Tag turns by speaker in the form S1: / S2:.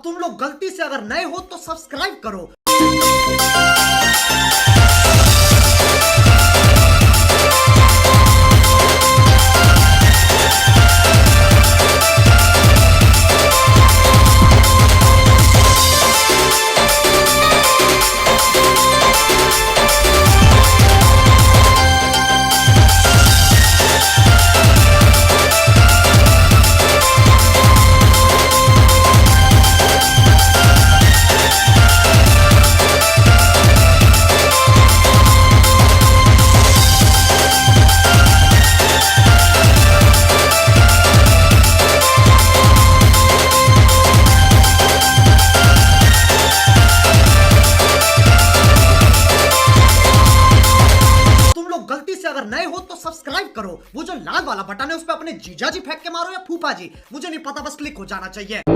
S1: तुम लोग गलती से अगर नए हो तो सब्सक्राइब करो। गलती से अगर नए हो तो सब्सक्राइब करो। वो जो लाल वाला बटन है उस पर अपने जीजा जी फेंक के मारो या फूफा जी, मुझे नहीं पता, बस क्लिक हो जाना चाहिए।